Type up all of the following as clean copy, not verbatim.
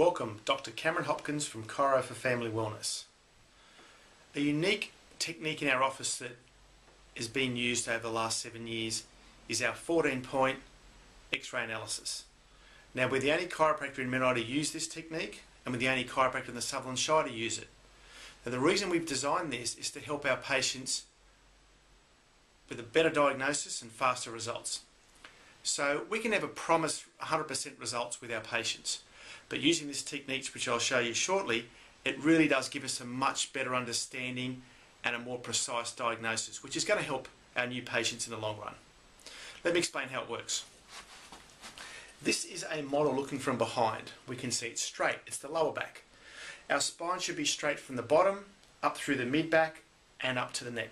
Welcome, Dr. Cameron Hopkins from Chiro for Family Wellness. A unique technique in our office that has been used over the last 7 years is our 14-point X-ray analysis. Now, we're the only chiropractor in Menai to use this technique, and we're the only chiropractor in the Sutherland Shire to use it. Now, the reason we've designed this is to help our patients with a better diagnosis and faster results. So we can never promise 100% results with our patients, but using this technique, which I'll show you shortly, it really does give us a much better understanding and a more precise diagnosis, which is going to help our new patients in the long run. Let me explain how it works. This is a model looking from behind. We can see it's straight, it's the lower back. Our spine should be straight from the bottom, up through the mid-back and up to the neck.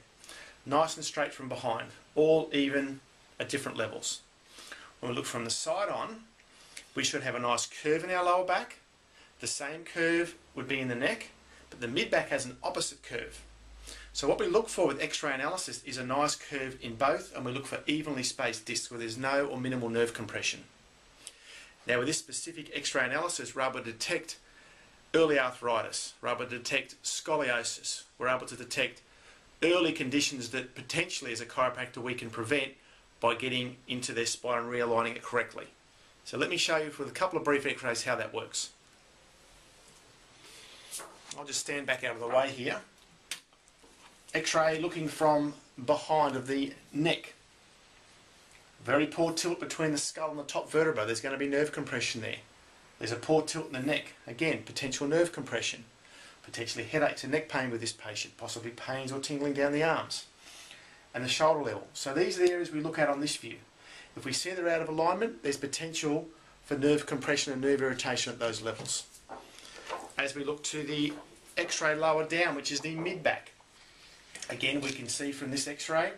Nice and straight from behind, all even at different levels. When we look from the side on, we should have a nice curve in our lower back. The same curve would be in the neck, but the mid-back has an opposite curve. So what we look for with X-ray analysis is a nice curve in both, and we look for evenly spaced discs where there's no or minimal nerve compression. Now, with this specific X-ray analysis, we're able to detect early arthritis, we're able to detect scoliosis, we're able to detect early conditions that potentially as a chiropractor we can prevent by getting into their spine and realigning it correctly. So let me show you with a couple of brief X-rays how that works. I'll just stand back out of the way here. X-ray looking from behind of the neck. Very poor tilt between the skull and the top vertebra. There's going to be nerve compression there. There's a poor tilt in the neck. Again, potential nerve compression. Potentially headaches and neck pain with this patient. Possibly pains or tingling down the arms. And the shoulder level. So these are the areas we look at on this view. If we see they're out of alignment, there's potential for nerve compression and nerve irritation at those levels. As we look to the X-ray lower down, which is the mid-back, again we can see from this X-ray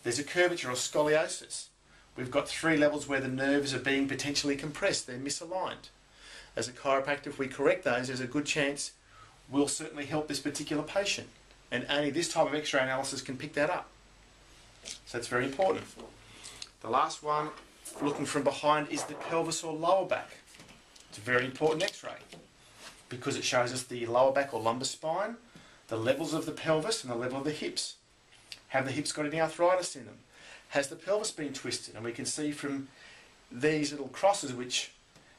there's a curvature or scoliosis. We've got 3 levels where the nerves are being potentially compressed, they're misaligned. As a chiropractor, if we correct those, there's a good chance we'll certainly help this particular patient, and only this type of X-ray analysis can pick that up. So it's very important. The last one, looking from behind, is the pelvis or lower back. It's a very important X-ray because it shows us the lower back or lumbar spine, the levels of the pelvis and the level of the hips. Have the hips got any arthritis in them? Has the pelvis been twisted? And we can see from these little crosses, which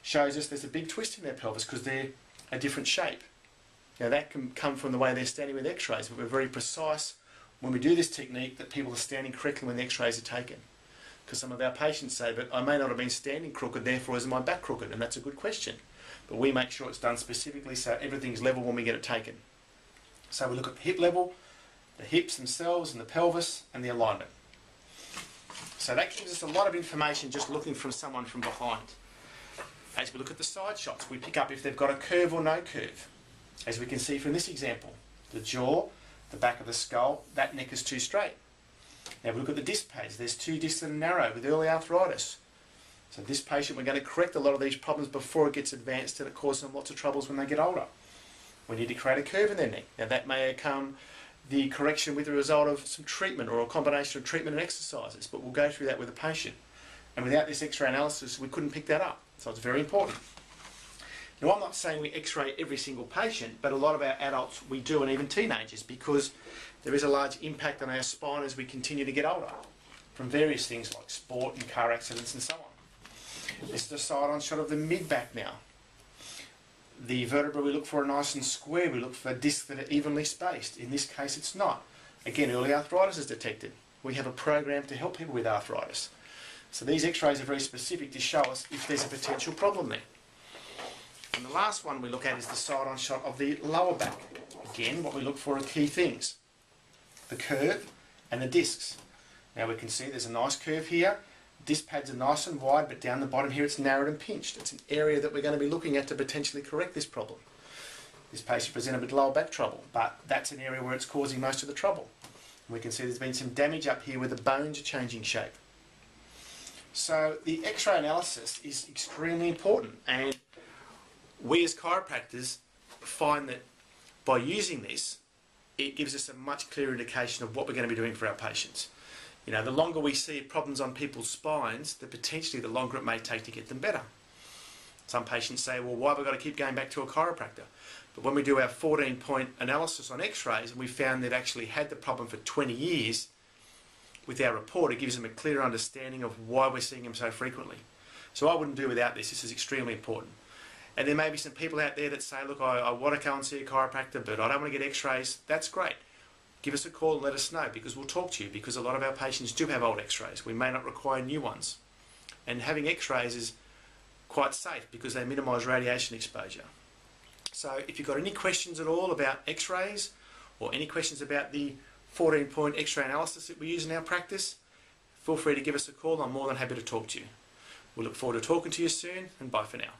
shows us there's a big twist in their pelvis because they're a different shape. Now that can come from the way they're standing with X-rays, but we're very precise when we do this technique that people are standing correctly when the X-rays are taken. Because some of our patients say, but I may not have been standing crooked, therefore is my back crooked? And that's a good question. But we make sure it's done specifically so everything's level when we get it taken. So we look at the hip level, the hips themselves and the pelvis and the alignment. So that gives us a lot of information just looking from someone from behind. As we look at the side shots, we pick up if they've got a curve or no curve. As we can see from this example, the jaw, the back of the skull, that neck is too straight. Now we look at the disc pads. There's 2 discs that are narrow with early arthritis. So this patient, we're going to correct a lot of these problems before it gets advanced and it causes them lots of troubles when they get older. We need to create a curve in their neck. Now that may come the correction with the result of some treatment or a combination of treatment and exercises, but we'll go through that with the patient. And without this X-ray analysis, we couldn't pick that up. So it's very important. Now I'm not saying we X-ray every single patient, but a lot of our adults we do, and even teenagers, because there is a large impact on our spine as we continue to get older from various things like sport and car accidents and so on. This is the side-on shot of the mid-back now. The vertebra we look for are nice and square. We look for discs that are evenly spaced. In this case it's not. Again, early arthritis is detected. We have a program to help people with arthritis. So these X-rays are very specific to show us if there's a potential problem there. And the last one we look at is the side-on shot of the lower back. Again, what we look for are key things. The curve and the discs. Now we can see there's a nice curve here. Disc pads are nice and wide, but down the bottom here it's narrowed and pinched. It's an area that we're going to be looking at to potentially correct this problem. This patient presented with lower back trouble, but that's an area where it's causing most of the trouble. And we can see there's been some damage up here where the bones are changing shape. So the X-ray analysis is extremely important, and we as chiropractors find that by using this, it gives us a much clearer indication of what we're going to be doing for our patients. You know, the longer we see problems on people's spines, the potentially the longer it may take to get them better. Some patients say, well, why have I got to keep going back to a chiropractor? But when we do our 14-point analysis on x-rays and we found they've actually had the problem for 20 years, with our report, it gives them a clear understanding of why we're seeing them so frequently. So I wouldn't do without this. This is extremely important. And there may be some people out there that say, look, I want to go and see a chiropractor, but I don't want to get x-rays. That's great. Give us a call and let us know, because we'll talk to you, because a lot of our patients do have old x-rays. We may not require new ones. And having x-rays is quite safe because they minimise radiation exposure. So if you've got any questions at all about x-rays or any questions about the 14-point x-ray analysis that we use in our practice, feel free to give us a call. I'm more than happy to talk to you. We look forward to talking to you soon, and bye for now.